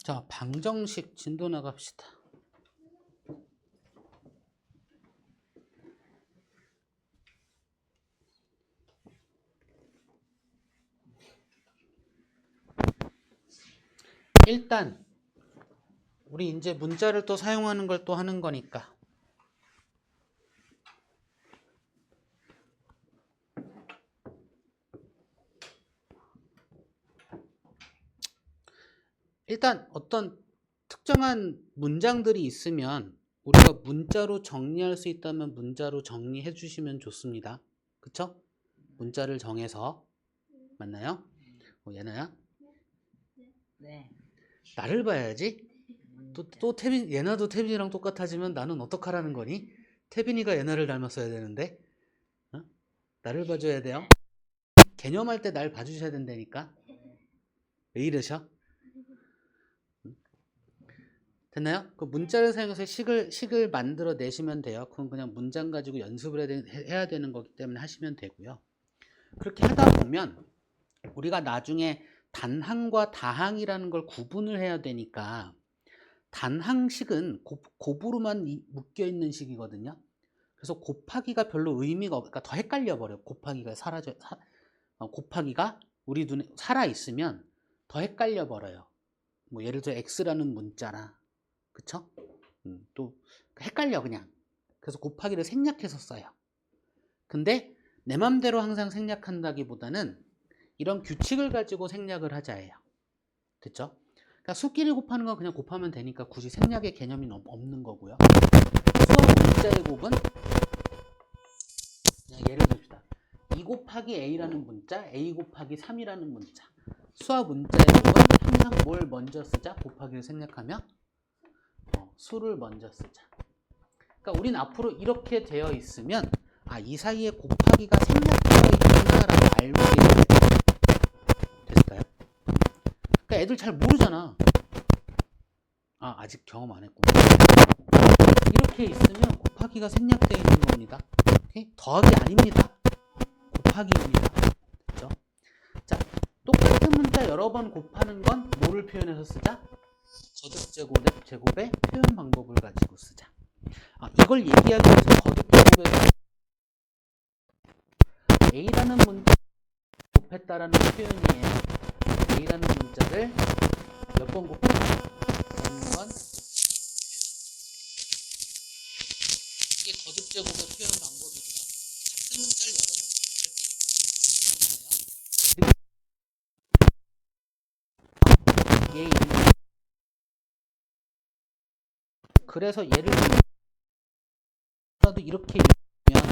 자, 방정식 진도 나갑시다. 일단 우리 이제 문자를 또 사용하는 걸 또 하는 거니까 일단 어떤 특정한 문장들이 있으면 우리가 문자로 정리할 수 있다면 문자로 정리해 주시면 좋습니다. 그쵸? 문자를 정해서 맞나요? 예나야? 네. 나를 봐야지. 또 태빈, 예나도 태빈이랑 똑같아지면 나는 어떡하라는 거니? 태빈이가 예나를 닮았어야 되는데 어? 나를 봐줘야 돼요. 개념할 때 날 봐주셔야 된다니까. 왜 이러셔? 됐나요? 그 문자를 사용해서 식을 만들어 내시면 돼요. 그건 그냥 문장 가지고 연습을 해야 되는 거기 때문에 하시면 되고요. 그렇게 하다 보면 우리가 나중에 단항과 다항이라는 걸 구분을 해야 되니까 단항식은 곱으로만 묶여 있는 식이거든요. 그래서 곱하기가 별로 의미가 그러니까 더 헷갈려 버려요. 곱하기가 곱하기가 우리 눈에 살아 있으면 더 헷갈려 버려요. 뭐 예를 들어 x라는 문자나 그쵸? 또 헷갈려 그냥. 그래서 곱하기를 생략해서 써요. 근데 내 맘대로 항상 생략한다기보다는 이런 규칙을 가지고 생략을 하자예요. 됐죠? 그러니까 수끼리 곱하는 건 그냥 곱하면 되니까 굳이 생략의 개념이 없는 거고요. 수학 문자의 곱은 그냥 예를 듭시다. 2 곱하기 a라는 문자, a 곱하기 3이라는 문자. 수학 문자의 곱은 항상 뭘 먼저 쓰자? 곱하기를 생략하면 수를 먼저 쓰자. 그러니까 우린 앞으로 이렇게 되어 있으면 이 사이에 곱하기가 생략되어 있구나라고 알고 계셔야 돼요. 됐을까요? 그러니까 애들 잘 모르잖아. 아직 경험 안 했구나. 이렇게 있으면 곱하기가 생략되어 있는 겁니다. 오케이? 더하기 아닙니다. 곱하기입니다. 그렇죠? 자, 똑같은 문자 여러 번 곱하는 건 뭐를 표현해서 쓰자? 거듭 제곱의 표현 방법을 가지고 쓰자. 이걸 얘기하기 위해서 거듭 제곱에서 A라는 문자 곱했다라는 표현이에요. A라는 문자를 몇 번 곱했다? N번 이게 거듭 제곱의 표현 방법이고요. 같은 문자를 여러 번 곱할 때 있는 거예요. 그래서 예를 들면 이렇게 읽으면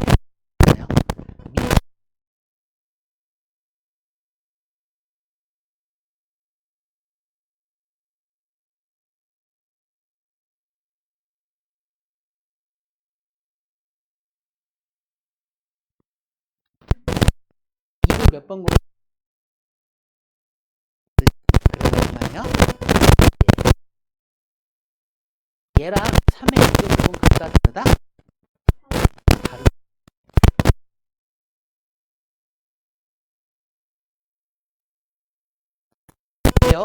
이를 몇 번 그러면요. 얘랑 3의 2제곱은 같다 다르다? 다르대요.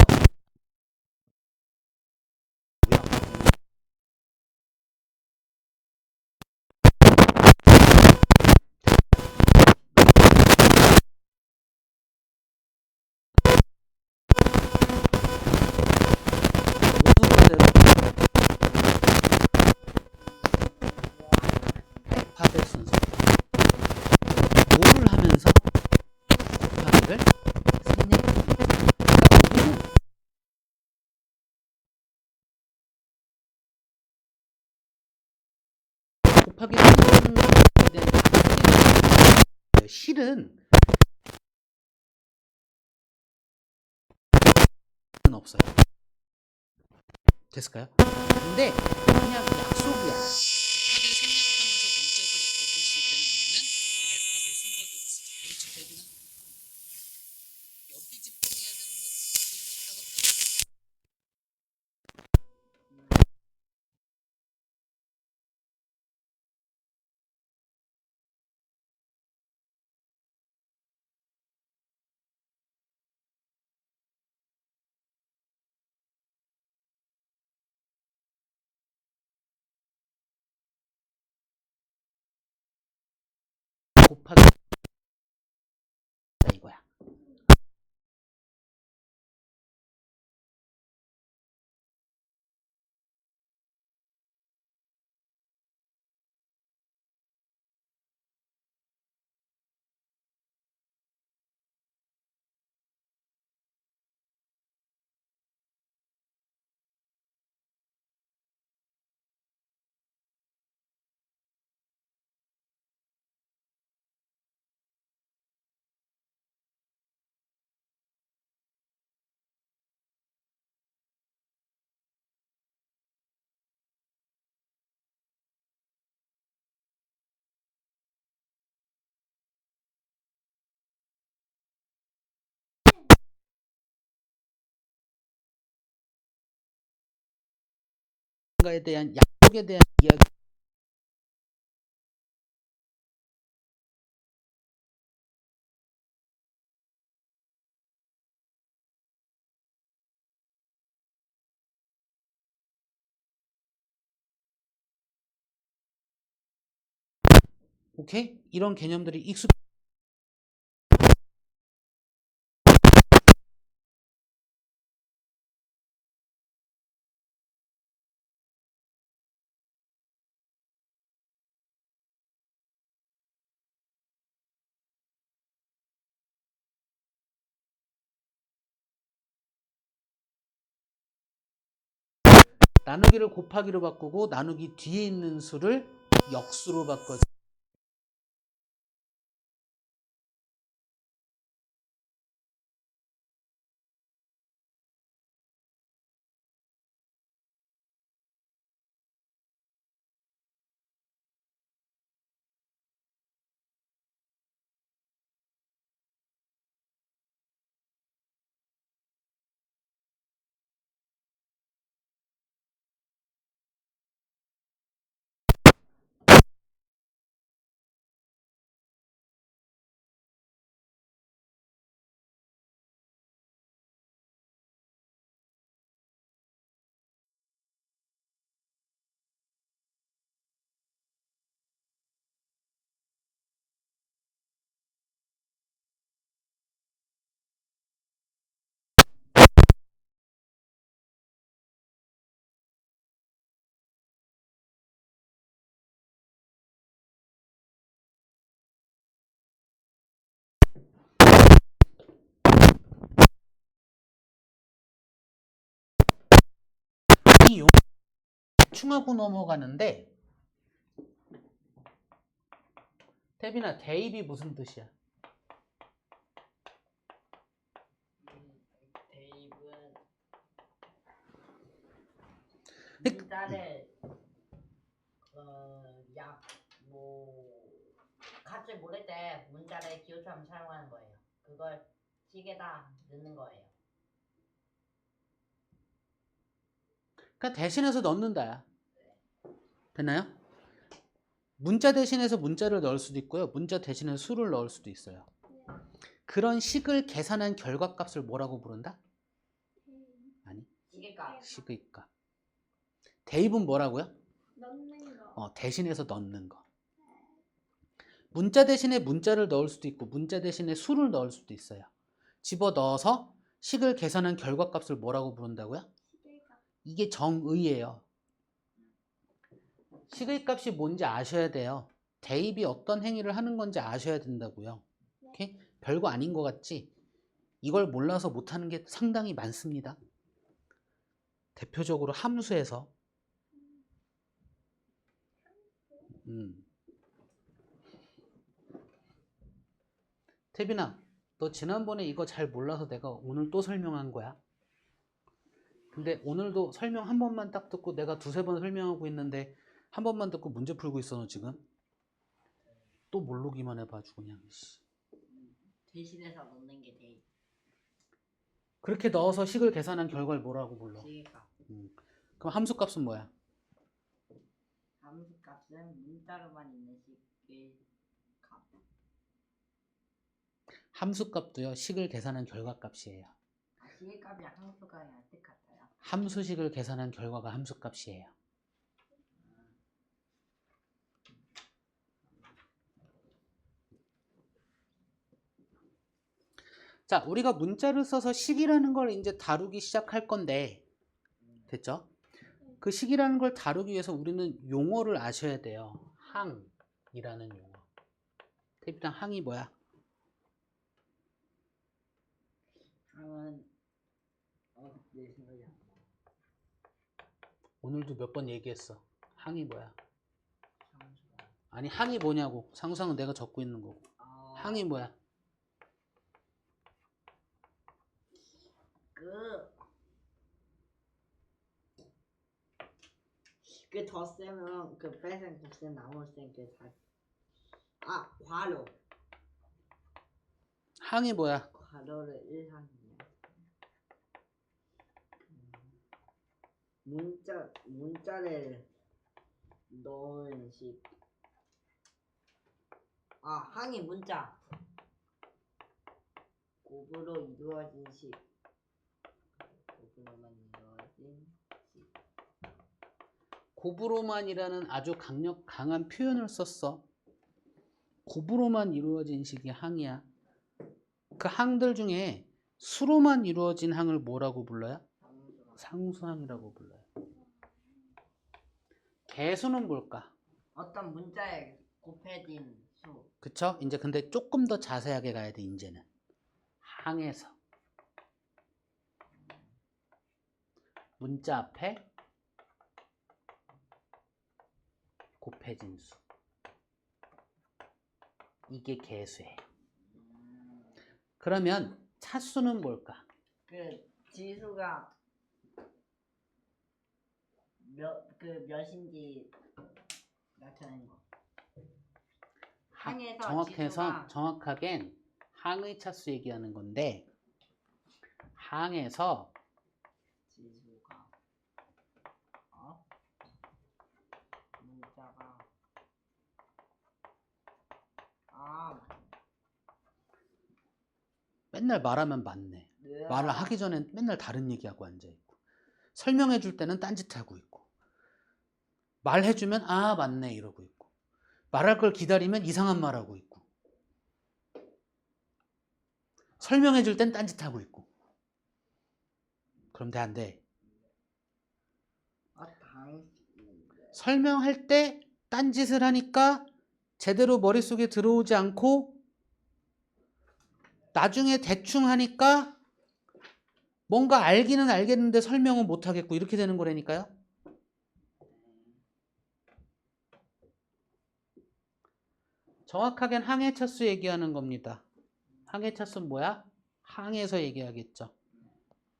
알파벳 순서 뭐를 하면서 곱하기를 생략합니다. 곱하기 생략에 대한 실은 없어요. 됐을까요? 근데 그냥 약속이야. 곱하기 이거야. 가에 대한 약속에 대한 이야기. 오케이? 이런 개념들이 익숙. 나누기를 곱하기로 바꾸고 나누기 뒤에 있는 수를 역수로 바꿔서 이 충하고 넘어가는데 태빈아 대입이 무슨 뜻이야? 대입은 문자를 같이 모를 때 문자를 기호처럼 사용하는 거예요. 그걸 식에다 넣는 거예요. 그러니까 대신해서 넣는다야. 됐나요? 문자 대신해서 문자를 넣을 수도 있고요. 문자 대신에 수를 넣을 수도 있어요. 그런 식을 계산한 결과값을 뭐라고 부른다? 아니, 시계값. 식의 값. 대입은 뭐라고요? 넣는 거. 대신해서 넣는 거. 문자 대신에 문자를 넣을 수도 있고 문자 대신에 수를 넣을 수도 있어요. 집어넣어서 식을 계산한 결과값을 뭐라고 부른다고요? 시계값. 이게 정의예요. 식의 값이 뭔지 아셔야 돼요. 대입이 어떤 행위를 하는 건지 아셔야 된다고요. 오케이? 별거 아닌 것 같지? 이걸 몰라서 못하는 게 상당히 많습니다. 대표적으로 함수에서 태빈아, 너 지난번에 이거 잘 몰라서 내가 오늘 또 설명한 거야. 근데 오늘도 설명 한 번만 딱 듣고 내가 두세 번 설명하고 있는데 한 번만 듣고 문제 풀고 있어 너 지금? 또 모르기만 해봐주고 그냥. 대신해서 넣는 게 대입. 그렇게 넣어서 식을 계산한 결과를 뭐라고 불러? 시계값. 그럼 함수값은 뭐야? 함수값은 문자로만 있는 시계값. 함수값도요 식을 계산한 결과값이에요. 시계값이랑 함수값이랑 똑같아요. 함수식을 계산한 결과가 함수값이에요. 자, 우리가 문자를 써서 식이라는 걸 이제 다루기 시작할 건데, 됐죠? 그 식이라는 걸 다루기 위해서 우리는 용어를 아셔야 돼요. 항이라는 용어. 태비당 항이 뭐야? 항은 내 생각이 안 나. 오늘도 몇 번 얘기했어. 항이 뭐야? 상수가. 아니, 항이 뭐냐고. 상수항은 내가 적고 있는 거고. 항이 뭐야? 그 덧셈은 그 빼셈 곱셈 나눗셈 괄호. 항이 뭐야? 괄호를 1항이야. 문자를 넣은 식. 항이 문자. 곱으로 이루어진 식. 곱으로만 이루어진 식. 곱으로만이라는 아주 강한 표현을 썼어. 곱으로만 이루어진 식이 항이야. 그 항들 중에 수로만 이루어진 항을 뭐라고 불러요? 상수항이라고 불러요. 개수는 뭘까? 어떤 문자에 곱해진 수. 그쵸? 이제 근데 조금 더 자세하게 가야 돼, 이제는. 항에서. 문자 앞에 곱해진 수. 이게 개수예요. 그러면 차수는 뭘까? 그 지수가 몇인지 나타내는 거. 항에서 지수가 정확하겐 항의 차수 얘기하는 건데, 항에서 지수가 문자가 맨날 말하면 맞네. 말을 하기 전엔 맨날 다른 얘기하고 앉아있고, 설명해 줄 때는 딴짓하고 있고, 말해주면 맞네 이러고 있고, 말할 걸 기다리면 이상한 말하고 있고, 설명해 줄 땐 딴짓하고 있고. 그럼 돼, 안 돼? 설명할 때 딴짓을 하니까 제대로 머릿속에 들어오지 않고, 나중에 대충 하니까 뭔가 알기는 알겠는데 설명은 못 하겠고, 이렇게 되는 거라니까요. 정확하게는 항의 차수 얘기하는 겁니다. 항의 차수는 뭐야? 항에서 얘기하겠죠.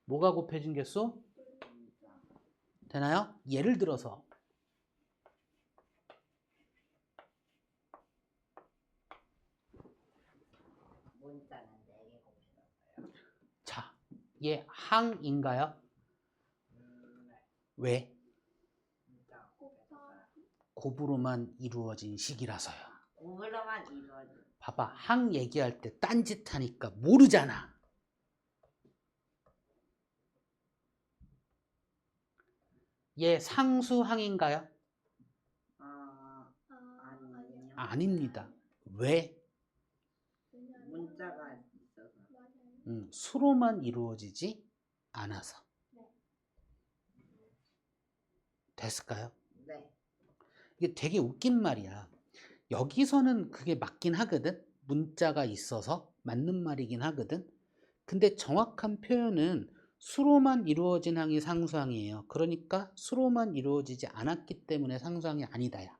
뭐가 곱해진 개수? 되나요? 예를 들어서 문자는 4개 곱해졌어요. 자, 얘 항인가요? 왜? 문자 곱으로만 이루어진 식이라서요. 곱으로만 이루어진. 봐봐, 항 얘기할 때 딴짓하니까 모르잖아. 얘 상수항인가요? 아니요. 아닙니다. 왜? 문자가 있어서. 수로만 이루어지지 않아서. 됐을까요? 네. 이게 되게 웃긴 말이야. 여기서는 그게 맞긴 하거든. 문자가 있어서 맞는 말이긴 하거든. 근데 정확한 표현은 수로만 이루어진 항이 상수항이에요. 그러니까 수로만 이루어지지 않았기 때문에 상수항이 아니다야.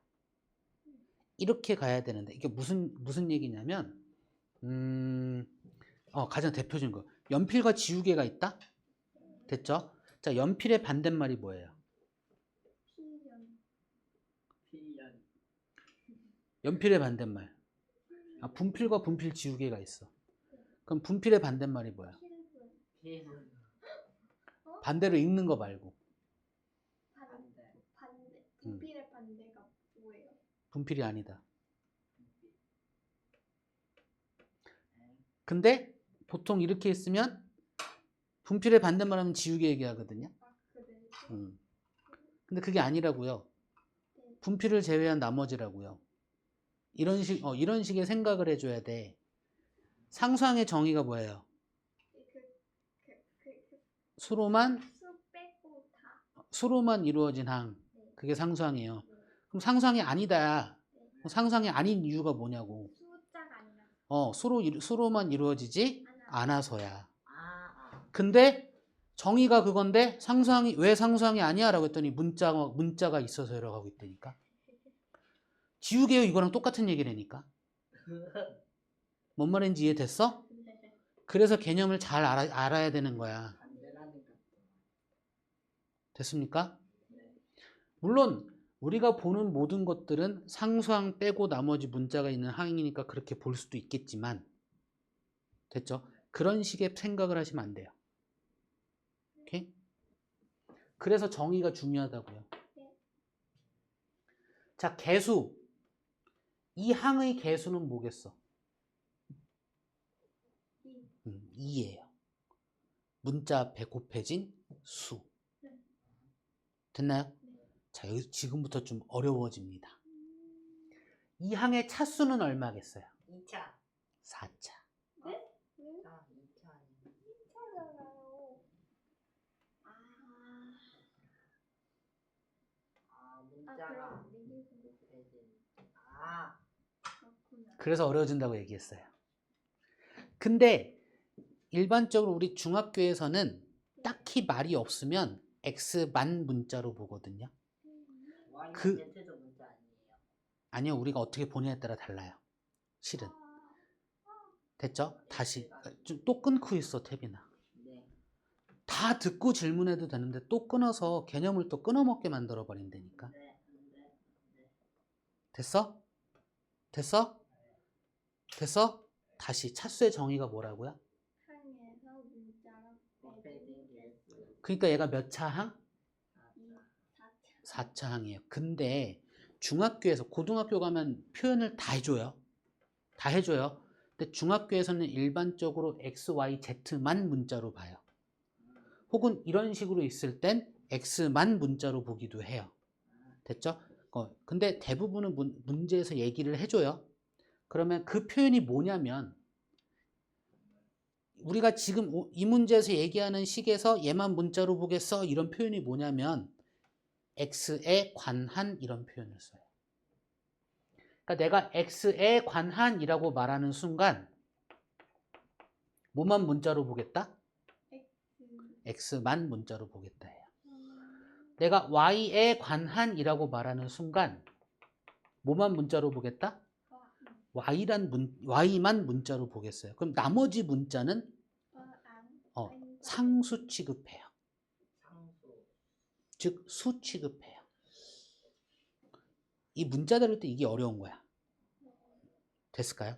이렇게 가야 되는데, 이게 무슨 얘기냐면, 가장 대표적인 거. 연필과 지우개가 있다? 됐죠? 자, 연필의 반대말이 뭐예요? 필연. 연필의 반대말. 분필과 분필 지우개가 있어. 그럼 분필의 반대말이 뭐야? 필연. 반대로 읽는 거 말고. 반대. 분필의 반대가 뭐예요? 분필이 아니다. 근데 보통 이렇게 있으면 분필의 반대말 하면 지우개 얘기하거든요. 그래요? 근데 그게 아니라고요. 분필을 제외한 나머지라고요. 이런 식의 생각을 해줘야 돼. 상수항의 정의가 뭐예요? 수로만 수 빼고 다. 수로만 이루어진 항. 네. 그게 상수항이에요. 네. 그럼 상수항이 아니다. 네. 그럼 상수항이 아닌 이유가 뭐냐고. 숫자가 아니라. 수로만 이루어지지 않아서야. 아. 근데 정의가 그건데 상수항이 왜 상수항이 아니야라고 했더니 문자가 있어서라고 하고 있다니까. 지우개요 이거랑 똑같은 얘기라니까. 뭔 말인지 이해됐어? 그래서 개념을 잘 알아야 되는 거야. 안 되라니까. 됐습니까? 물론 우리가 보는 모든 것들은 상수항 빼고 나머지 문자가 있는 항이니까 그렇게 볼 수도 있겠지만 됐죠? 그런 식의 생각을 하시면 안 돼요. 오케이? 그래서 정의가 중요하다고요. 자, 개수. 이 항의 개수는 뭐겠어? 2예요. 문자 앞에 곱해진 수. 됐나요? 자, 여기 지금부터 좀 어려워집니다. 이 항의 차수는 얼마겠어요? 2차. 4차. 왜? 아, 2차 아니야. 숫자잖아요. 아. 문자가 그럼 리뷰 그렇구나. 그래서 어려워진다고 얘기했어요. 근데 일반적으로 우리 중학교에서는 딱히 말이 없으면 X만 문자로 보거든요. Y가 그- Z도 문자 아니에요. 아니요, 우리가 어떻게 보냐에 따라 달라요. 실은. 됐죠? 다시. 또 끊고 있어, 태빈아. 네. 다 듣고 질문해도 되는데 또 끊어서 개념을 또 끊어먹게 만들어 버린다니까. 네. 됐어? 됐어? 됐어? 다시 차수의 정의가 뭐라고요? 항에서 문자로 빼고 그러니까 얘가 몇 차 항? 4차. 4차 항이에요. 근데 중학교에서 고등학교 가면 표현을 다 해줘요. 다 해줘요. 근데 중학교에서는 일반적으로 X, Y, Z만 문자로 봐요. 혹은 이런 식으로 있을 땐 X만 문자로 보기도 해요. 됐죠? 근데 대부분은 문제에서 얘기를 해줘요. 그러면 그 표현이 뭐냐면 우리가 지금 이 문제에서 얘기하는 식에서 얘만 문자로 보겠어 이런 표현이 뭐냐면 X에 관한 이런 표현을 써요. 그러니까 내가 X에 관한이라고 말하는 순간 뭐만 문자로 보겠다? X만 문자로 보겠다 해요. 내가 Y에 관한이라고 말하는 순간 뭐만 문자로 보겠다? Y만 문자로 보겠어요. 그럼 나머지 문자는 상수 취급해요. 상수. 즉 수 취급해요. 이 문자 다룰 때 이게 어려운 거야. 됐을까요?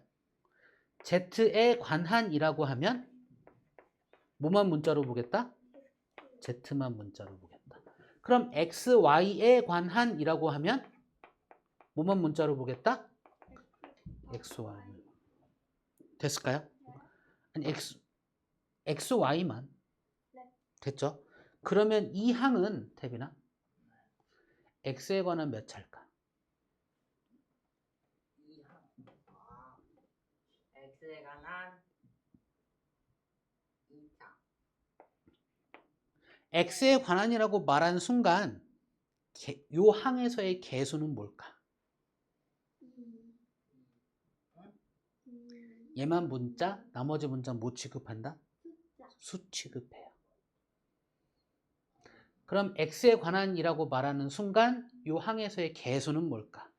Z에 관한이라고 하면 뭐만 문자로 보겠다? Z만 문자로 보겠다. 그럼 X, Y에 관한이라고 하면 뭐만 문자로 보겠다? X, Y. 됐을까요? 아니, X, Y만. 됐죠? 그러면 이 항은 태빈아 X에 관한 몇 차일까? X에 관한 2차. X에 관한이라고 말한 순간 요 항에서의 개수는 뭘까? 얘만 문자, 나머지 문자 뭐 취급한다? 수 취급해요. 그럼 X에 관한이라고 말하는 순간 요 항에서의 개수는 뭘까?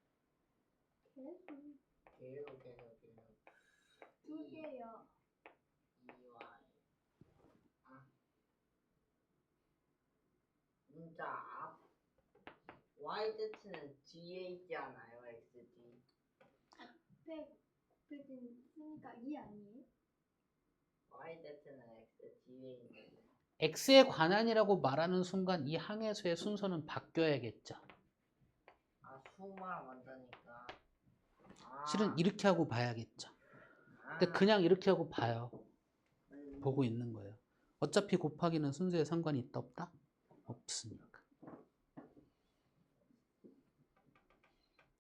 개로. 2개요. 2Y. 문자 앞. YZ는 G에 있지 않아요? XG. 앞에 곱해지니까 2 아니에요? YZ는 XG에 있는데. X에 관한이라고 말하는 순간 이 항에서의 순서는 바뀌어야겠죠. 수만 완전니까. 실은 이렇게 하고 봐야겠죠. 근데 그냥 이렇게 하고 봐요. 보고 있는 거예요. 어차피 곱하기는 순서에 상관이 있다 없다? 없으니까.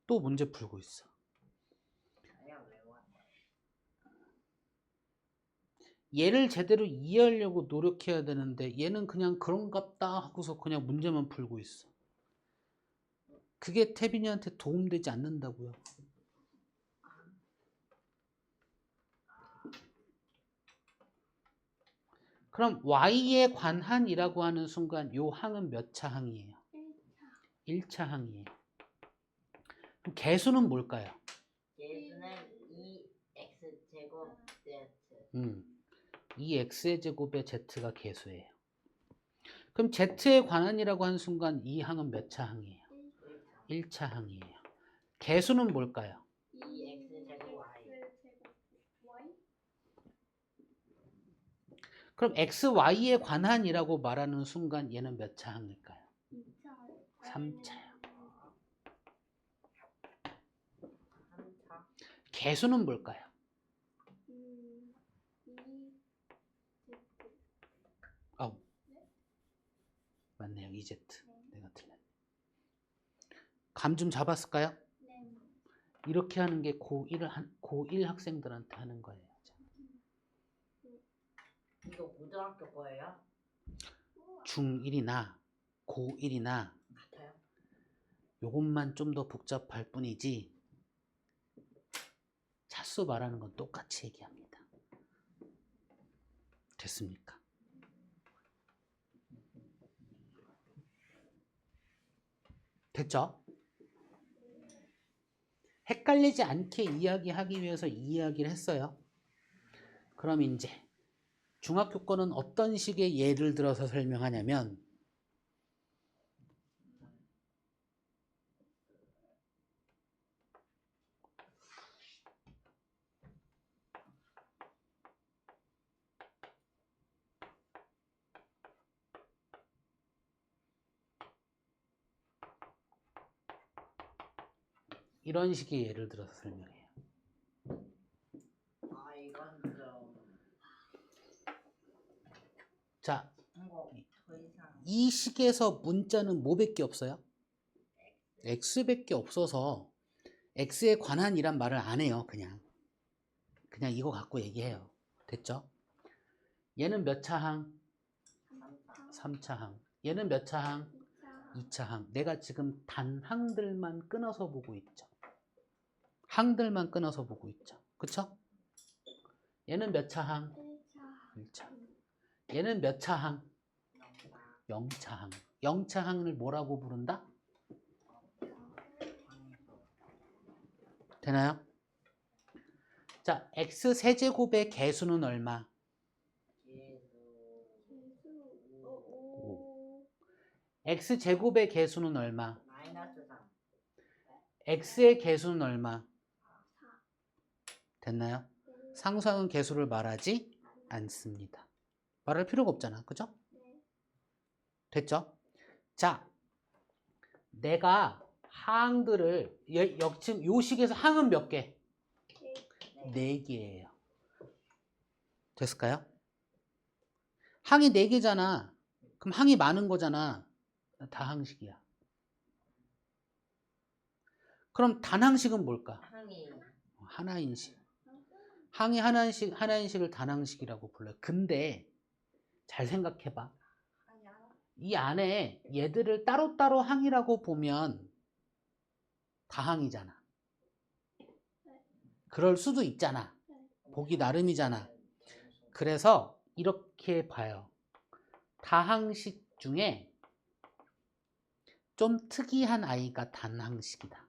또 문제 풀고 있어. 얘를 제대로 이해하려고 노력해야 되는데 얘는 그냥 그런갑다 하고서 그냥 문제만 풀고 있어. 그게 태빈이한테 도움되지 않는다고요. 그럼 y에 관한이라고 하는 순간 요 항은 몇 차 항이에요? 1차 항이에요. 그럼 개수는 뭘까요? 예수는 2x 제곱 z. 이 x의 제곱의 z가 개수예요. 그럼 z에 관한이라고 하는 순간 이 항은 몇 차 항이에요? 1차 항이에요. 개수는 뭘까요? 2x 제곱 y. 그럼 x, y에 관한이라고 말하는 순간 얘는 몇 차 항일까요? 3차요. 3차. 개수는 뭘까요? 맞네요. 2z. 내가 틀렸네. 감 좀 잡았을까요? 이렇게 하는 게 고1 학생들한테 하는 거예요. 이거 고등학교 거예요? 중1이나 고1이나 같아요? 요것만 좀 더 복잡할 뿐이지 차수 말하는 건 똑같이 얘기합니다. 됐습니까? 됐죠? 헷갈리지 않게 이야기하기 위해서 이 이야기를 했어요. 그럼 이제 중학교 거는 어떤 식의 예를 들어서 설명하냐면 이런 식의 예를 들어서 설명해요. 아 이건 좀 자, 이거 더 이상 이 식에서 문자는 뭐밖에 없어요? x밖에 없어서 x에 관한이란 말을 안 해요. 그냥 이거 갖고 얘기해요. 됐죠? 얘는 몇 차 항? 3차 항. 얘는 몇 차 항? 2차 항. 내가 지금 단 항들만 끊어서 보고 있죠. 항들만 끊어서 보고 있죠. 그쵸? 얘는 몇 차 항? 1차. 얘는 몇 차 항? 0차 항. 0차 항을 뭐라고 부른다? 되나요? 자, x 세제곱의 개수는 얼마? 5. x 제곱의 개수는 얼마? 마이너스 3. x의 개수는 얼마? 됐나요? 상수항은 개수를 말하지 않습니다. 말할 필요가 없잖아. 그죠? 됐죠? 자, 내가 항들을 지금 요 식에서 항은 몇 개? 4개예요. 됐을까요? 항이 4개잖아. 그럼 항이 많은 거잖아. 다항식이야. 그럼 단항식은 뭘까? 항이 하나인 식. 항이 하나인 식을 단항식이라고 불러요. 근데 잘 생각해봐. 이 안에 얘들을 따로따로 항이라고 보면 다항이잖아. 그럴 수도 있잖아. 보기 나름이잖아. 그래서 이렇게 봐요. 다항식 중에 좀 특이한 아이가 단항식이다.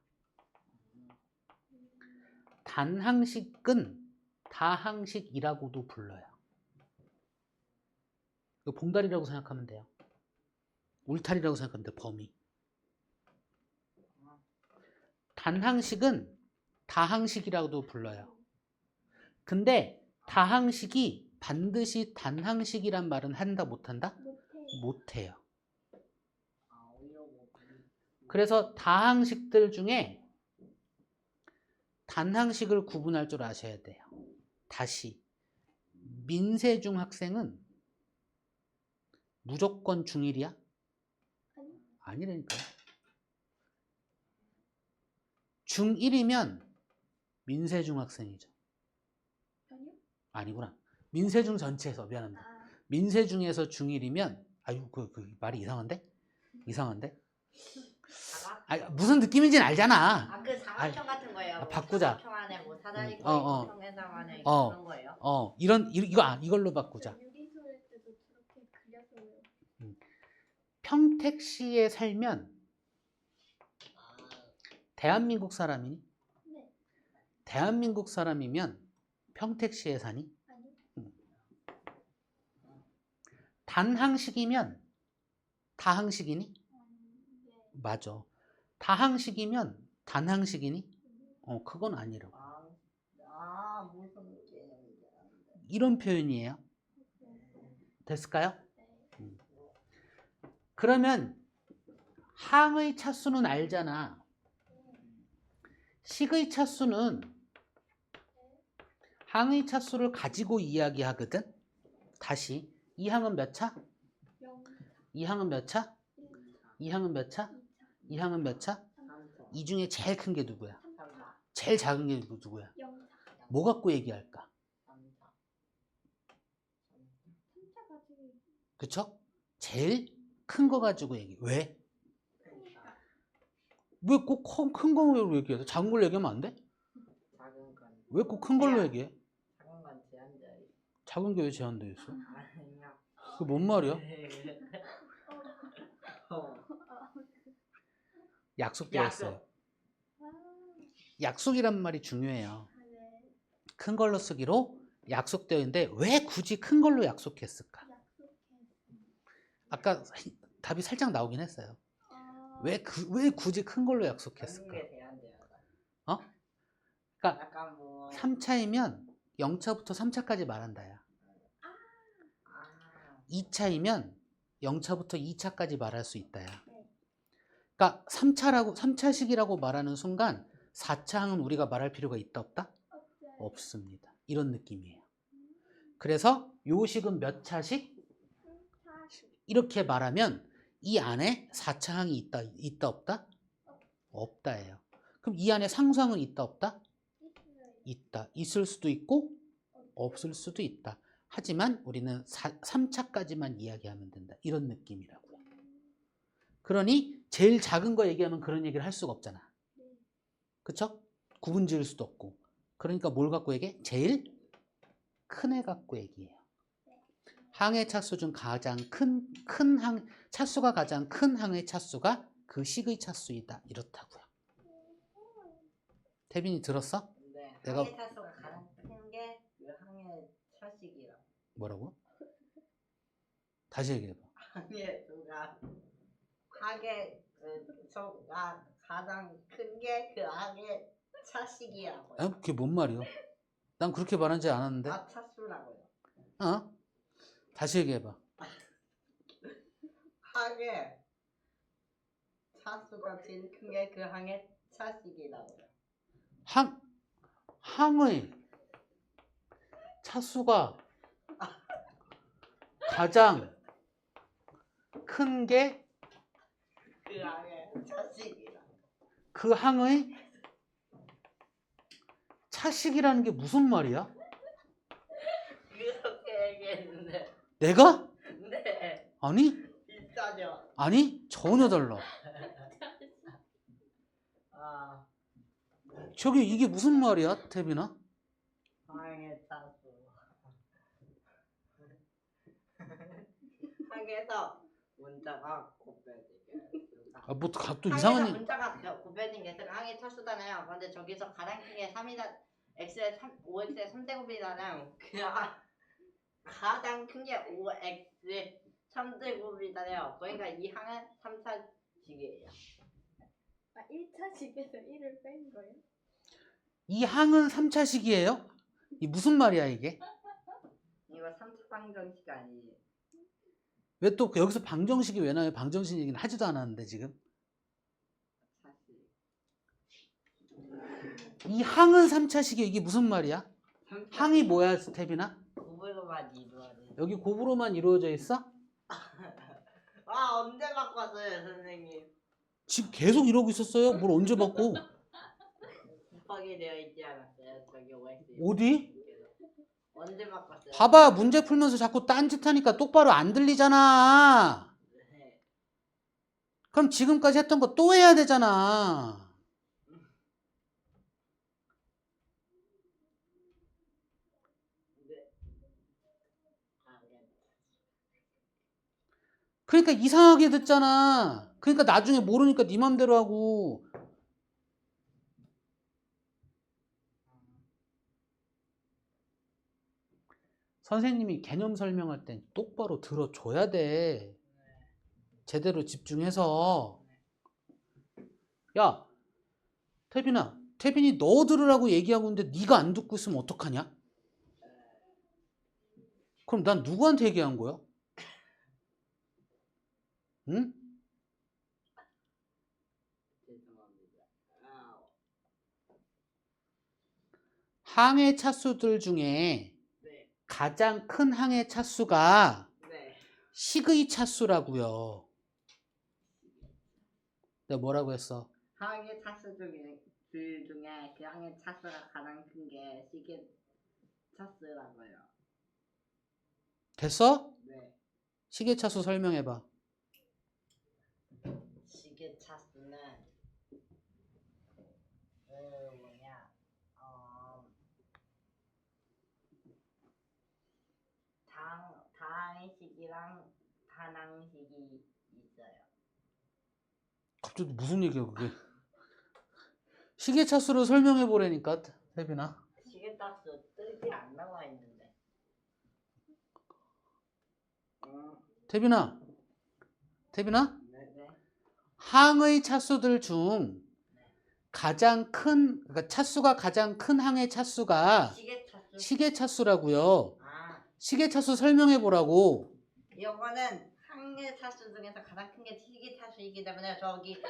단항식은 다항식이라고도 불러요. 이거 봉다리라고 생각하면 돼요. 울타리라고 생각하면 돼, 범위. 단항식은 다항식이라고도 불러요. 근데 다항식이 반드시 단항식이란 말은 한다, 못한다? 못해요. 그래서 다항식들 중에 단항식을 구분할 줄 아셔야 돼요. 다시 민세중 학생은 무조건 중1이야? 아니라니까요. 중1이면 민세중 학생이죠. 아니구나. 민세 중 전체에서 미안합니다. 아, 민세 중에서 중1이면 아유 그 말이 이상한데? 사각? 아 무슨 느낌인지는 알잖아. 아, 그 사각형 같은 거예요. 뭐 바꾸자. 사각형 안에 뭐 사다리 어, 어. 있고 평행선 안에 어. 그런 거예요. 이걸로 바꾸자. 유리소일 때도 저렇게 그려서 외워. 평택시에 살면 아, 대한민국 사람이니? 네. 대한민국 사람이면 평택시에 사니? 아니. 단항식이면 다항식이니? 네. 맞아. 다항식이면 단항식이니? 그건 아니라고. 무슨 개념인지 아는데. 이런 표현이에요. 됐을까요? 네. 그러면 항의 차수는 알잖아. 식의 차수는 항의 차수를 가지고 이야기하거든. 다시 이 항은 몇 차? 0, 이 항은 몇 차? 1, 이 항은 몇 차? 2차, 이 항은 몇 차? 3차. 이 중에 제일 큰 게 누구야? 3차, 제일 작은 게 누구야? 0차. 뭐 갖고 얘기할까? 3차. 3차 가지고 그쵸? 제일 큰 거 가지고 얘기. 왜? 있으니까. 왜 꼭 큰 걸로 얘기해? 작은 걸로 얘기하면 안 돼? 작은 건. 왜 꼭 큰 걸로 얘기해? 작은 건 제한되어 있어. 작은 게 왜 제한되어 있어? 아니야. 그게 뭔 말이야? 약속되어 있어요. 아, 약속이란 말이 중요해요. 네. 큰 걸로 쓰기로 약속되어 있는데 왜 굳이 큰 걸로 약속했을까? 약속했어. 아까 답이 살짝 나오긴 했어요. 아, 왜 굳이 큰 걸로 약속했을까? 작은 게 제한되어. 어? 그러니까 약간 뭐. 3차이면 0차부터 3차까지 말한다야. 아. 2차이면 0차부터 2차까지 말할 수 있다야. 네. 그러니까 3차식이라고 말하는 순간 4차항은 우리가 말할 필요가 있다 없다? 없어요. 없습니다. 이런 느낌이에요. 그래서 요 식은 몇 차식? 3차, 이렇게 말하면 이 안에 4차항이 있다 없다? 없다예요. 그럼 이 안에 상수항은 있다 없다? 있어요. 있다. 있을 수도 있고 없을 수도 있다. 하지만 우리는 3차까지만 이야기하면 된다. 이런 느낌이라고요. 그러니 제일 작은 거 얘기하면 그런 얘기를 할 수가 없잖아. 네. 그쵸? 그쵸? 구분 지을 수도 없고. 그러니까 뭘 갖고 얘기해? 제일 큰 애 갖고 얘기해요. 항의 차수 중 가장 큰 차수가 가장 큰 항의 차수가 그 식의 차수이다. 이렇다고요. 태빈이 들었어? 네. 내가- 항해 차수가 가장 큰 게 그 항해 차식이라. 뭐라고? 다시 얘기해봐. 항해 수가 항해 그 수가 가장 큰 게 그 항해 차식이라고요. 아, 그게 뭔 말이야? 난 그렇게 말한지 않았는데. 아, 차수라고요. 어? 다시 얘기해봐. 항해 차수가 제일 큰 게 그 항해 차식이라고요. 항의 차수가 가장 큰 게 그 항해 차식이라. 그 항의 차식이라는 게 무슨 말이야? 그렇게 얘기했는데. 내가? 네. 아니? 비싸죠. 아니? 전혀 달라. 아, 저기 이게 무슨 말이야, 태빈아? 항해 차수. 항해에서 문자가 곱해지게. 아, 뭐 또 이상한 일. 문자가 곱해진 게 항해 차수잖아요. 근데 저기서 가장 큰 게 3이다. x의 3, 5x의 3제곱이잖아요. 가장 큰 게 5x의 3제곱이잖아요. 그러니까 이 항은 3차식이에요. 아, 1차식에서 1을 뺀 거예요? 이 항은 3차식이에요? 이 무슨 말이야, 이게? 이거 3차 방정식 아니에요. 왜 또 여기서 방정식이 왜 나와요? 방정식 얘기는 하지도 않았는데 지금. 차식. 이 항은 3차식이에요. 이게 무슨 말이야? 항이 뭐야, 태빈아? 곱으로만 이루어진. 여기 곱으로만 이루어져 있어? 아, 언제 바꿨어요, 선생님? 지금 계속 이러고 있었어요? 뭘 언제 바꿔? 곱하기 되어 있지 않았어요? 저기 OX. 어디? 언제 바꿨어요? 봐봐, 문제 풀면서 자꾸 딴짓하니까 똑바로 안 들리잖아. 네. 그럼 지금까지 했던 거 또 해야 되잖아. 네. 아, 네. 그러니까 이상하게 듣잖아. 그러니까 나중에 모르니까 네 맘대로 하고. 선생님이 개념 설명할 땐 똑바로 들어줘야 돼. 제대로 집중해서. 야, 태빈아, 태빈이 너 들으라고 얘기하고 있는데 네가 안 듣고 있으면 어떡하냐? 그럼 난 누구한테 얘기한 거야? 응? 죄송합니다. 아, 항해 차수들 중에 네. 가장 큰 항해 차수가 네. 식의 차수라고요. 내가 뭐라고 했어? 항해 차수 중에 그 항해 차수가 가장 큰 게 시계 차수라고요. 됐어? 네. 시계 차수 설명해봐. 시계 차수는 뭐냐 다항식이랑 반항식이 있어요. 갑자기 무슨 얘기야 그게? 시계 차수를 설명해 보라니까, 태빈아. 시계 차수 뜰게 안 나와 있는데. 태빈아, 태빈아, 네. 항의 차수들 중 가장 큰, 그러니까 차수가 가장 큰 항의 차수가 시계 차수. 시계 차수라고요. 아, 시계 차수 설명해 보라고. 이거는 항해 차수 중에서 가장 큰 게 시계 차수이기 때문에 저기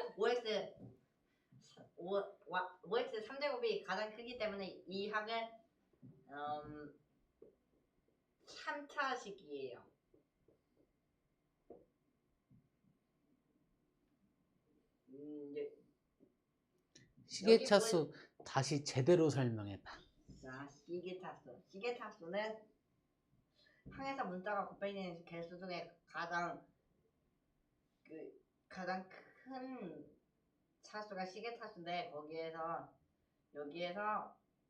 OX 3제곱이 가장 크기 때문에 이 항은 3차식이에요. 시계 여기 차수 다시 제대로 설명해 봐. 자, 시계 차수. 시계 차수는 항에서 문자가 곱해지는 개수 중에 가장 큰 차수가 시계 차수인데 여기에서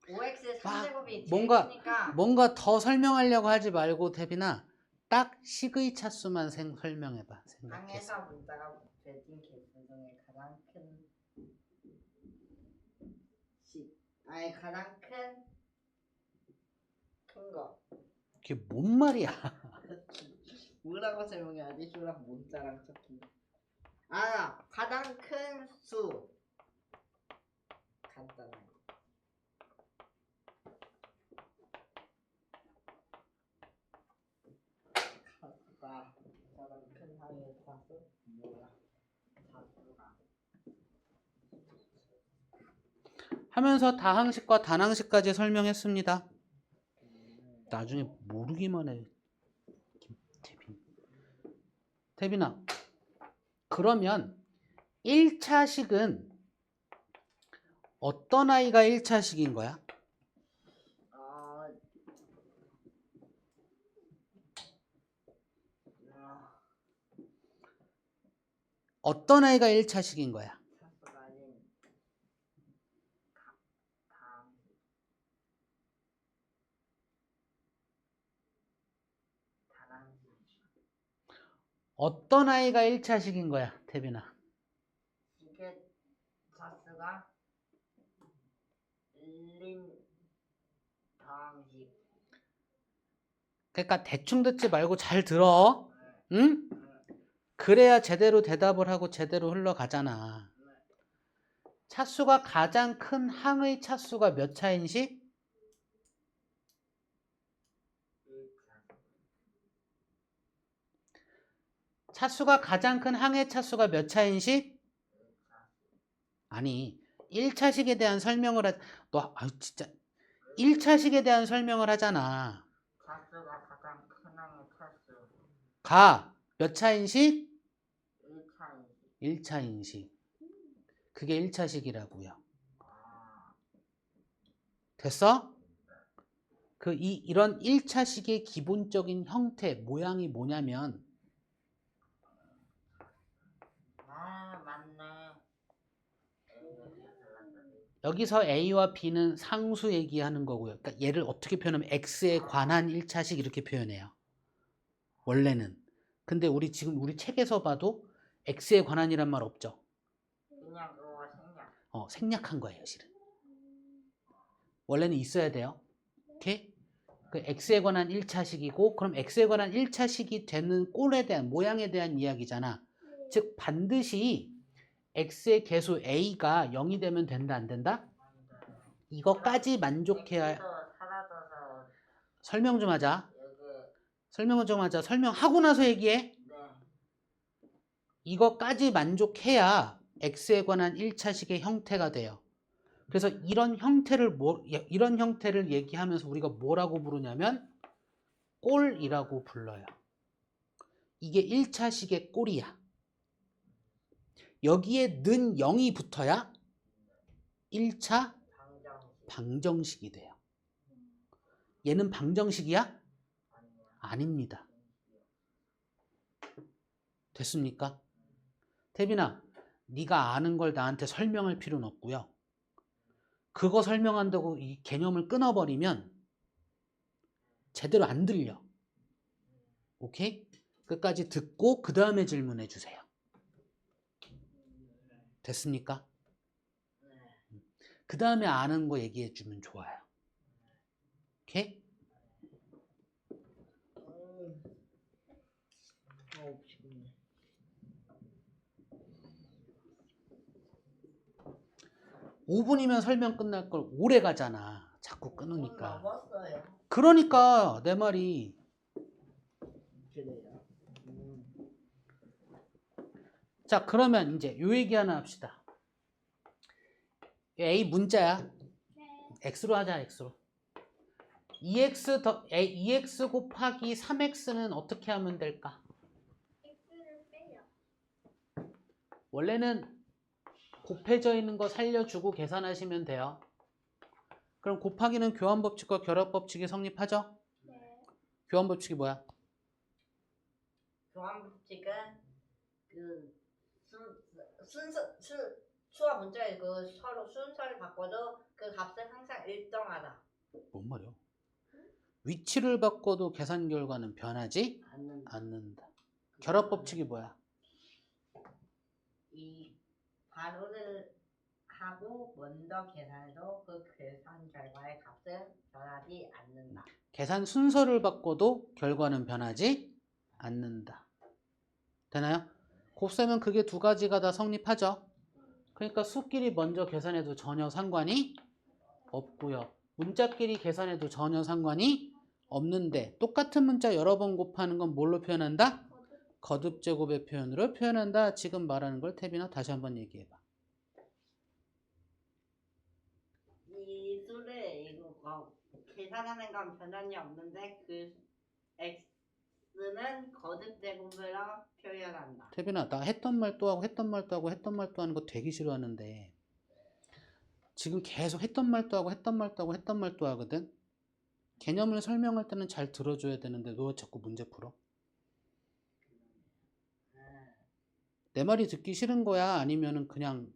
OX 3제곱이 제일 크니까 뭔가 더 설명하려고 하지 말고 태빈아, 딱 식의 차수만 설명해 봐. 생각해서. 항에서 문자가 곱해진 개수 중에 가장 큰 거. 그게 뭔 말이야? 뭐라고 설명해야지? 슈랑 문자랑 적힌 거. 가장 큰 수. 간단하게. 가장 큰 항의 차수 뭐야? 차수가. 하면서 다항식과 단항식까지 설명했습니다. 나중에 모르기만 해. 태빈아, 그러면 1차식은 어떤 아이가 1차식인 거야? 어떤 아이가 1차식인 거야? 차수가 아닌 어떤 아이가 1차식인 거야, 태빈아? 이게 차수가 1인 다항식. 그러니까 대충 듣지 말고 잘 들어. 응? 그래야 제대로 대답을 하고 제대로 흘러가잖아. 차수가 가장 큰 항의 차수가 몇 차인식? 차수가 가장 큰 항의 차수가 몇 차인식? 아니, 1차식에 대한 설명을 진짜 1차식에 대한 설명을 하잖아. 차수가 가장 큰 항의 차수. 가 몇 차인식? 1차인식. 1차인식. 그게 1차식이라고요. 됐어? 이런 1차식의 기본적인 형태, 모양이 뭐냐면 아 맞네. 여기서 A와 B는 상수 얘기하는 거고요. 그러니까 얘를 어떻게 표현하면 X에 관한 1차식 이렇게 표현해요. 원래는. 근데 우리 지금 우리 책에서 봐도 X에 관한이란 말 없죠. 그냥 그거 생략. 생략한 거예요, 실은. 원래는 있어야 돼요. 오케이? 그 X에 관한 1차식이고 그럼 X에 관한 1차식이 되는 꼴에 대한 모양에 대한 이야기잖아. 즉 반드시 X의 개수 A가 0이 되면 된다 안 된다? 이것까지 만족해야 X도 사라져서 설명 좀 하자. 여기 설명을 좀 하자. 설명하고 나서 얘기해. 네. 이것까지 만족해야 X에 관한 1차식의 형태가 돼요. 그래서 이런 형태를 얘기하면서 우리가 뭐라고 부르냐면 꼴이라고 불러요. 이게 1차식의 꼴이야. 여기에 는 0이 붙어야 1차 방정식이 돼요. 얘는 방정식이야? 아닙니다. 됐습니까? 태빈아, 네가 아는 걸 나한테 설명할 필요는 없고요. 그거 설명한다고 이 개념을 끊어버리면 제대로 안 들려. 오케이? 끝까지 듣고 그 다음에 질문해 주세요. 됐습니까? 그 다음에 아는 거 얘기해 주면 좋아요. 오케이? 피곤해. 5분이면 설명 끝날 걸 오래 가잖아. 자꾸 끊으니까. 남았어요. 그러니까 내 말이. 그래요. 자, 그러면 이제 요 얘기 하나 합시다. A 문자야. 네. X로 하자, X로. 2X 곱하기 3X는 어떻게 하면 될까? X를 빼요. 원래는 곱해져 있는 거 살려주고 계산하시면 돼요. 그럼 곱하기는 교환법칙과 결합법칙이 성립하죠? 네. 교환법칙이 뭐야? 교환법칙은 그 수와 문자의 그 서로 순서를 바꿔도 그 값은 항상 일정하다. 뭔 말이야? 위치를 바꿔도 계산 결과는 변하지 않는다. 않는다. 결합법칙이 뭐야? 이 바로를 하고 먼저 계산해도 그 계산 결과의 값은 변하지 않는다. 계산 순서를 바꿔도 결과는 변하지 않는다. 되나요? 곱셈은 그게 두 가지가 다 성립하죠. 그러니까 수끼리 먼저 계산해도 전혀 상관이 없고요. 문자끼리 계산해도 전혀 상관이 없는데 똑같은 문자 여러 번 곱하는 건 뭘로 표현한다? 거듭제곱의 표현으로 표현한다. 지금 말하는 걸 태빈아 다시 한번 얘기해봐. 이 수를 이거 계산하는 건 변함이 없는데 그 x는 거듭제곱으로 표현한다. 태빈아, 나 했던 말 또 하고 했던 말 또 하고 했던 말 또 하는 거 되게 싫어하는데 지금 계속 했던 말 또 하고 했던 말 또 하고 했던 말 또 하거든. 개념을 설명할 때는 잘 들어줘야 되는데 너 자꾸 문제 풀어. 내 말이 듣기 싫은 거야? 아니면은 그냥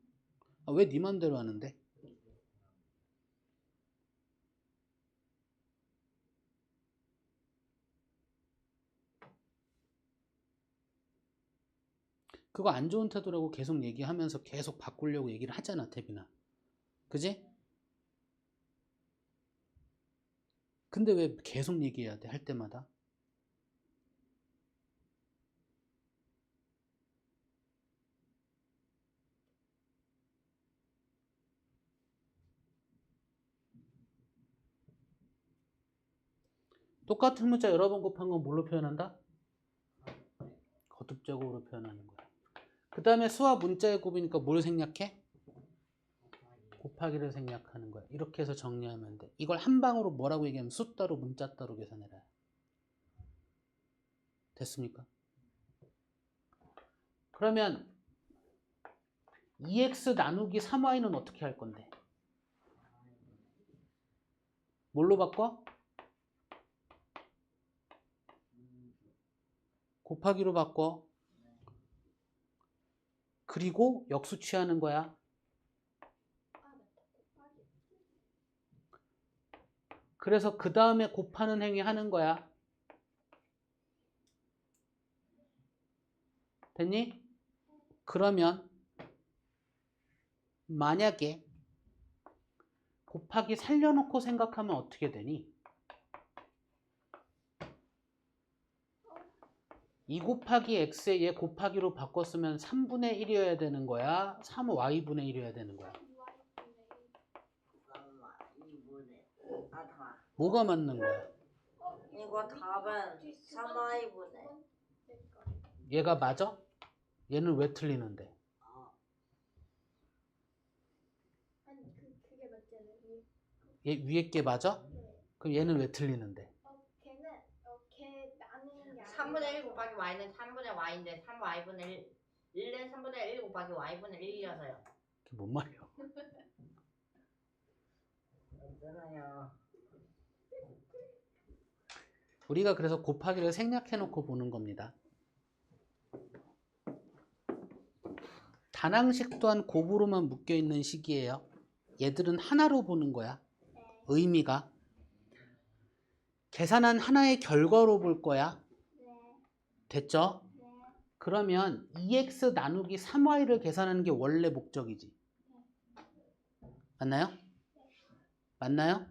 왜 네 맘대로 하는데? 그거 안 좋은 태도라고 계속 얘기하면서 계속 바꾸려고 얘기를 하잖아, 태빈아. 그지? 근데 왜 계속 얘기해야 돼, 할 때마다? 똑같은 문자 여러 번 곱한 건 뭘로 표현한다? 거듭적으로 표현하는 거야. 그 다음에 수와 문자의 곱이니까 뭘 생략해? 곱하기를 생략하는 거야. 이렇게 해서 정리하면 돼. 이걸 한 방으로 뭐라고 얘기하면 수 따로 문자 따로 계산해라. 됐습니까? 그러면 2x 나누기 3y는 어떻게 할 건데? 뭘로 바꿔? 곱하기로 바꿔. 그리고 역수 취하는 거야. 아 맞다. 곱하기. 그래서 그 다음에 곱하는 행위 하는 거야. 됐니? 그러면 만약에 곱하기 살려놓고 생각하면 어떻게 되니? 2 곱하기 x에 얘 곱하기로 바꿨으면 3분의 1이어야 되는 거야? 3y분의 1이어야 되는 거야? 뭐가 맞는 거야? 이거 답은 3y분의. 얘가 맞아? 얘는 왜 틀리는데? 아니 그게 맞잖아요. 얘 위에 게 맞아? 그럼 얘는 왜 틀리는데? 걔는 걔 나누는 게 아니라 3분의 1 곱하기 y는 3분의 y인데 3y분의 1. 1은 3분의 1 곱하기 y분의 1이어서요. 그게 뭔 말이야? 없잖아요. 우리가 그래서 곱하기를 생략해놓고 보는 겁니다. 단항식 또한 곱으로만 묶여있는 식이에요. 얘들은 하나로 보는 거야. 의미가. 계산한 하나의 결과로 볼 거야. 됐죠? 그러면 2x 나누기 3y를 계산하는 게 원래 목적이지. 맞나요? 맞나요?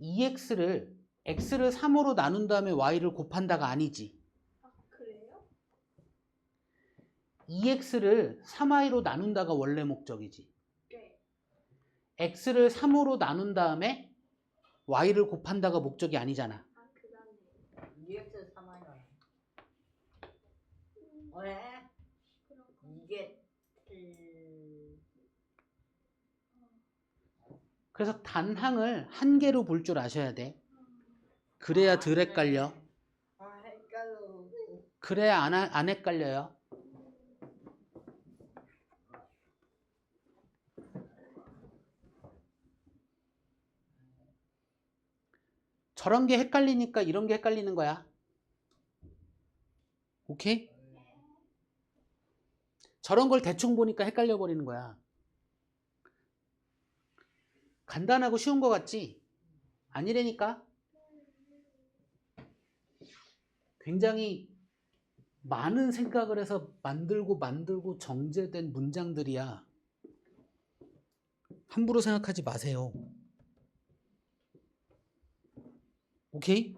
2x를 x를 3으로 나눈 다음에 y를 곱한다가 아니지. 아 그래요? 2x를 3y로 나눈다가 원래 목적이지. 네. x를 3으로 나눈 다음에 y를 곱한다가 목적이 아니잖아. 아 그다음에 2x 3y는 왜? 이게 그래서 단항을 한 개로 볼 줄 아셔야 돼. 그래야 덜 헷갈려. 헷갈려. 그래야 안 헷갈려요. 저런 게 헷갈리니까 이런 게 헷갈리는 거야. 오케이? 저런 걸 대충 보니까 헷갈려 버리는 거야. 간단하고 쉬운 거 같지? 아니라니까. 굉장히 많은 생각을 해서 만들고 정제된 문장들이야. 함부로 생각하지 마세요. 오케이?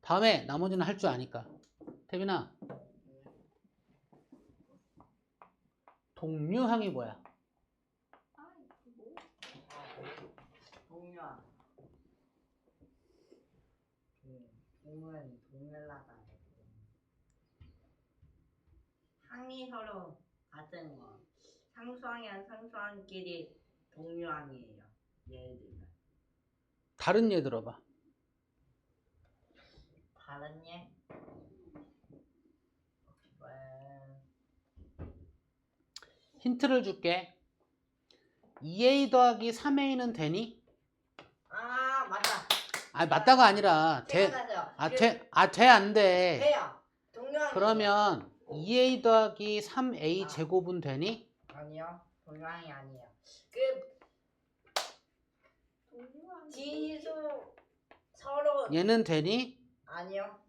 다음에 나머지는 할 줄 아니까. 태빈아, 동류항이 뭐야? 아 이게 뭐? 동료야. 동은 동일하다. 항이 서로 같은 거. 상수항이랑 상수항끼리 동료항이에요. 예를 들면 다른 예 들어봐. 다른 예? 왜? 힌트를 줄게. 2a 더하기 3a는 되니? 아 맞다. 아, 맞다가 아니라 돼. 생각났어요. 돼, 안 돼. 돼요. 동료항이 그러면 2a 더하기 3a 제곱은 되니? 아니요. 동료항이 아니에요. 그 동료한 지수 서로 얘는 되니? 아니요.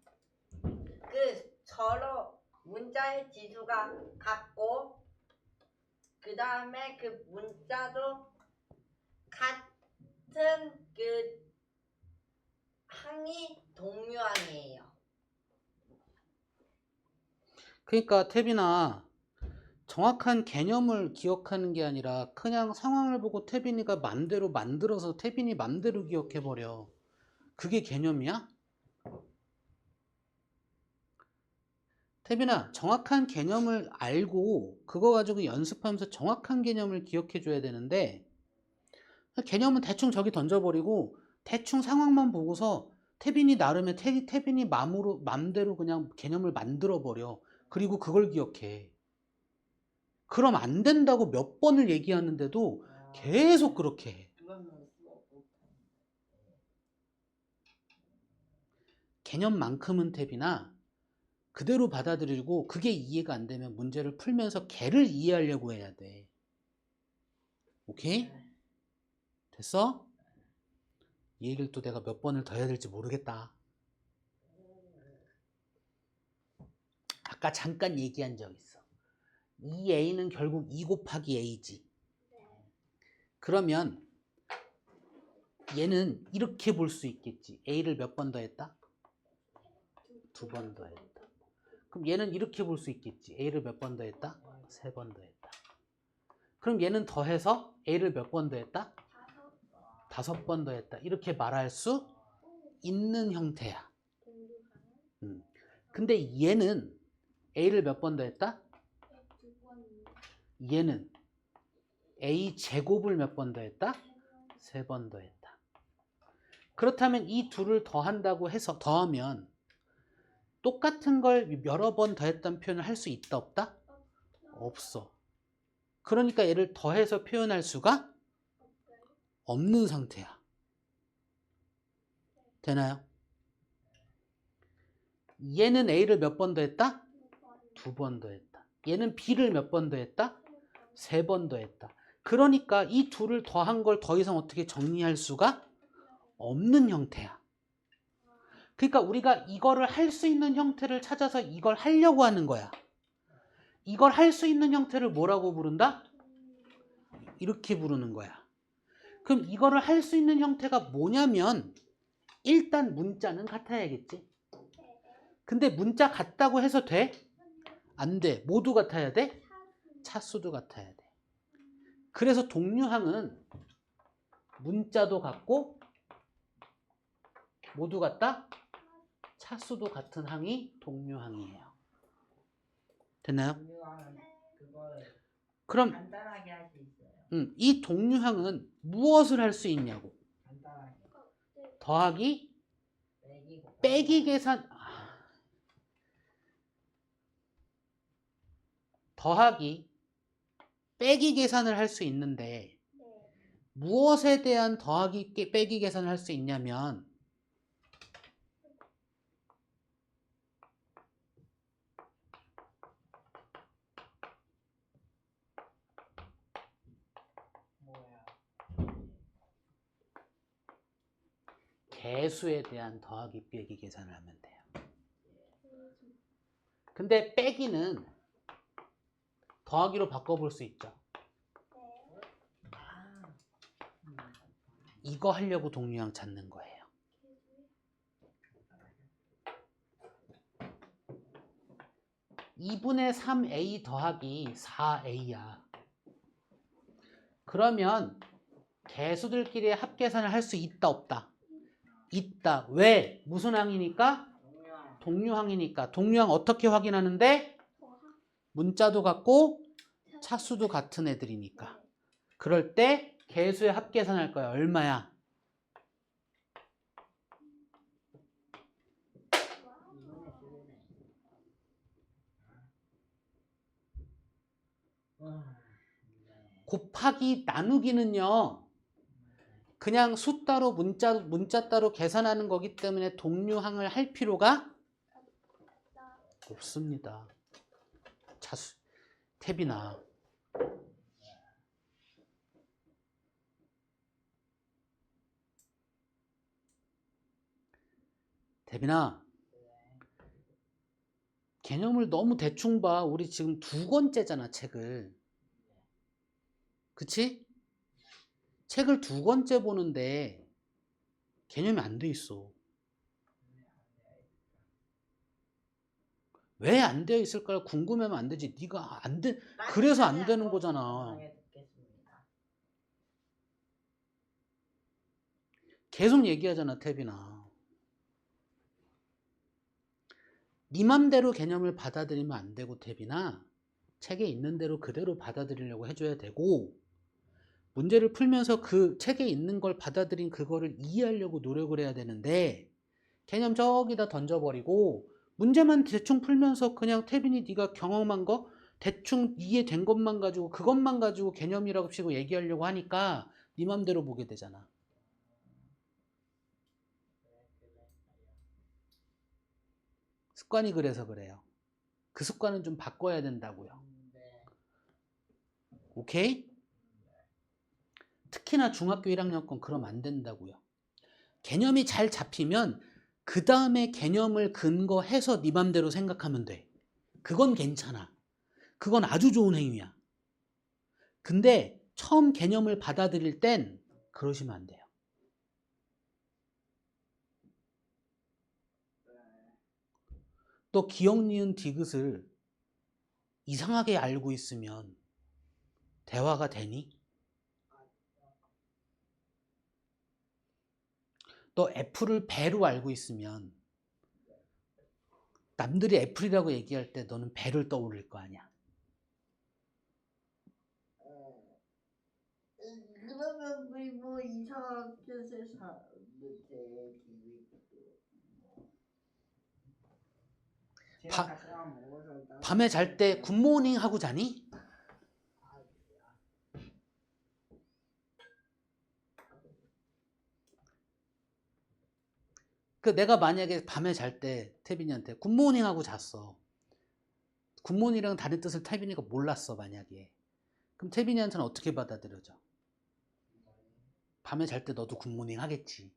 그 서로 문자의 지수가 같고 그 다음에 그 문자도 같은 그 항이 동류항이에요. 그러니까 태빈아, 정확한 개념을 기억하는 게 아니라 그냥 상황을 보고 태빈이가 맘대로 만들어서 태빈이 맘대로 기억해버려. 그게 개념이야? 태빈아, 정확한 개념을 알고 그거 가지고 연습하면서 정확한 개념을 기억해줘야 되는데 개념은 대충 저기 던져버리고 대충 상황만 보고서 태빈이 나름의 태빈이 맘대로 그냥 개념을 만들어버려. 그리고 그걸 기억해. 그럼 안 된다고 몇 번을 얘기하는데도 계속 그렇게 해. 그거는 수업 못하는. 개념만큼은 탭이나 그대로 받아들이고 그게 이해가 안 되면 문제를 풀면서 걔를 이해하려고 해야 돼. 오케이? 됐어? 이 얘기를 또 내가 몇 번을 더 해야 될지 모르겠다. 아까 잠깐 얘기한 적 있어. 이 A는 결국 2 곱하기 A지. 그러면 얘는 이렇게 볼 수 있겠지. A를 몇 번 더 했다? 2번 더 했다. 그럼 얘는 이렇게 볼 수 있겠지. A를 몇 번 더 했다? 3번 더 했다. 그럼 얘는 더해서 A를 몇 번 더 했다? 5번 더 했다. 이렇게 말할 수 있는 형태야. 근데 얘는 A를 몇 번 더 했다? 얘는 A 제곱을 몇 번 더 했다? 3번 더 했다. 그렇다면 이 둘을 더한다고 해서 더하면 똑같은 걸 여러 번 더했다는 표현을 할 수 있다 없다? 없어. 그러니까 얘를 더해서 표현할 수가 없는 상태야. 되나요? 얘는 A를 몇 번 더 했다? 2번 더 했다. 얘는 B를 몇 번 더 했다? 3번 더 했다. 그러니까 이 둘을 더한 걸 더 이상 어떻게 정리할 수가 없는 형태야. 그러니까 우리가 이거를 할 수 있는 형태를 찾아서 이걸 하려고 하는 거야. 이걸 할 수 있는 형태를 뭐라고 부른다? 이렇게 부르는 거야. 그럼 이거를 할 수 있는 형태가 뭐냐면 일단 문자는 같아야겠지. 근데 문자 같다고 해서 돼? 안 돼. 모두 같아야 돼? 차수도 같아야 돼. 그래서 동류항은 문자도 같고 모두 같다? 차수도 같은 항이 동류항이에요. 됐나요? 그걸 그럼 간단하게 할 수 있어요. 이 동류항은 무엇을 할 수 있냐고. 간단하게. 더하기, 빼기, 곱하기. 빼기 계산. 더하기, 빼기 계산을 할 수 있는데 무엇에 대한 더하기, 빼기 계산을 할 수 있냐면 뭐야? 개수에 대한 더하기, 빼기 계산을 하면 돼요. 근데 빼기는 더하기로 바꿔볼 수 있죠. 이거 하려고 동류항 찾는 거예요. (2분의 3a) 더하기 4a야. 그러면 개수들끼리 합계산을 할 수 있다 없다? 있다. 왜? 무슨 항이니까? 동류항이니까. 동류항 어떻게 확인하는데? 문자도 같고 차수도 같은 애들이니까. 그럴 때 개수의 합계산할 거야. 얼마야? 곱하기 나누기는요. 그냥 수 따로 문자 따로 계산하는 거기 때문에 동류항을 할 필요가 없습니다. 차수 탭이나 대빈아, 개념을 너무 대충 봐. 우리 지금 2권째잖아, 책을. 그치? 책을 2권째 보는데 개념이 안 돼 있어. 왜 안 되어 있을까 궁금하면 안 되지. 네가 안 돼. 그래서 안 되는 거잖아. 계속 얘기하잖아, 태빈아. 네 맘대로 개념을 받아들이면 안 되고, 태빈아. 책에 있는 대로 그대로 받아들이려고 해줘야 되고, 문제를 풀면서 그 책에 있는 걸 받아들인 그거를 이해하려고 노력을 해야 되는데, 개념 저기다 던져버리고 문제만 대충 풀면서 그냥 태빈이 네가 경험한 거 대충 이해된 것만 가지고 그것만 가지고 개념이라고 치고 얘기하려고 하니까 네 맘대로 보게 되잖아. 습관이 그래서 그래요. 그 습관은 좀 바꿔야 된다고요. 네. 오케이? 특히나 중학교 1학년 건 그러면 안 된다고요. 개념이 잘 잡히면 그 다음에 개념을 근거해서 네 맘대로 생각하면 돼. 그건 괜찮아. 그건 아주 좋은 행위야. 근데 처음 개념을 받아들일 땐 그러시면 안 돼요. 또 기억, 니은, 디귿을 이상하게 알고 있으면 대화가 되니? 또 애플을 배로 알고 있으면 남들이 애플이라고 얘기할 때 너는 배를 떠올릴 거 아니야. 그러면 우리 뭐 이상하게 사는데 밤에 잘 때 굿모닝 하고 자니? 그 내가 만약에 밤에 잘 때 태빈이한테 굿모닝 하고 잤어. 굿모닝이랑 다른 뜻을 태빈이가 몰랐어 만약에. 그럼 태빈이한테는 어떻게 받아들여져? 밤에 잘 때 너도 굿모닝 하겠지.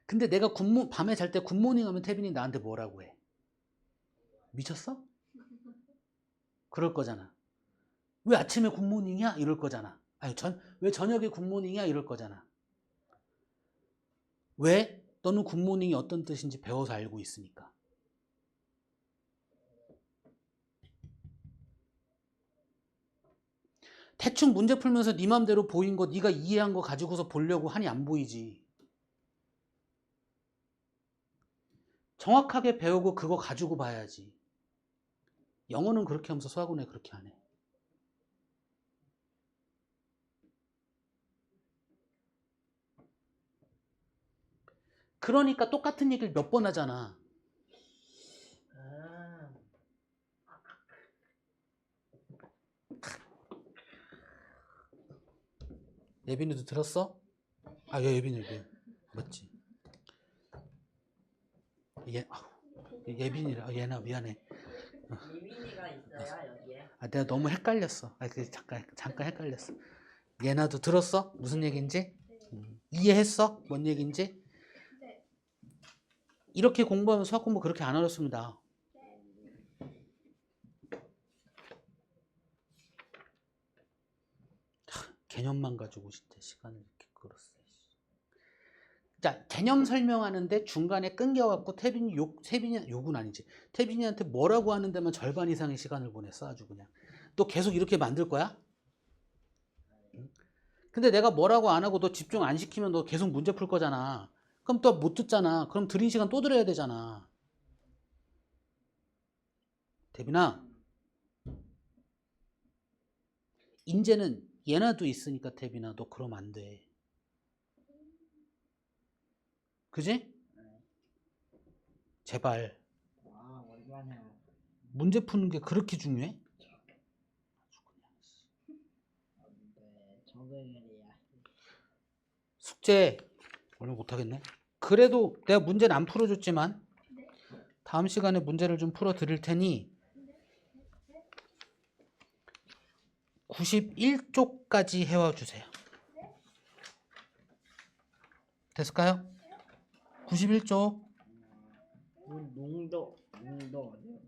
근데 내가 밤에 잘 때 굿모닝 하면 태빈이 나한테 뭐라고 해? 미쳤어? 그럴 거잖아. 왜 아침에 굿모닝이야? 이럴 거잖아. 아니 왜 저녁에 굿모닝이야? 이럴 거잖아. 왜? 너는 굿모닝이 어떤 뜻인지 배워서 알고 있으니까. 대충 문제 풀면서 네 맘대로 보인 거 네가 이해한 거 가지고서 보려고 하니 안 보이지. 정확하게 배우고 그거 가지고 봐야지. 영어는 그렇게 하면서 수학은 왜 그렇게 안 해? 그러니까 똑같은 얘기를 몇 번 하잖아. 예빈이도 들었어? 아, 예빈이 맞지? 예빈이라 얘나 미안해. 예민이가 있어요 여기에. 아, 내가 너무 헷갈렸어. 잠깐 헷갈렸어. 얘나도 들었어? 무슨 얘기인지? 이해했어? 뭔 얘기인지? 네. 이렇게 공부하면 수학 공부 그렇게 안 어렵습니다. 개념만 가지고 진짜 시간을 이렇게 끌었어. 자, 개념 설명하는데 중간에 끊겨갖고 태빈이 욕은 아니지. 태빈이한테 뭐라고 하는 데만 절반 이상의 시간을 보냈어. 아주 그냥. 또 계속 이렇게 만들 거야? 근데 내가 뭐라고 안 하고 너 집중 안 시키면 너 계속 문제 풀 거잖아. 그럼 또 못 듣잖아. 그럼 들인 시간 또 들어야 되잖아. 태빈아, 인제는 얘나도 있으니까 태빈아, 너 그러면 안 돼. 그지? 제발. 아 얼마나. 문제 푸는 게 그렇게 중요해? 적응이야. 숙제 오늘 못하겠네. 그래도 내가 문제는 안 풀어줬지만 다음 시간에 문제를 좀 풀어 드릴 테니 91쪽까지 해와 주세요. 됐을까요? 91쪽. 농도 어디요?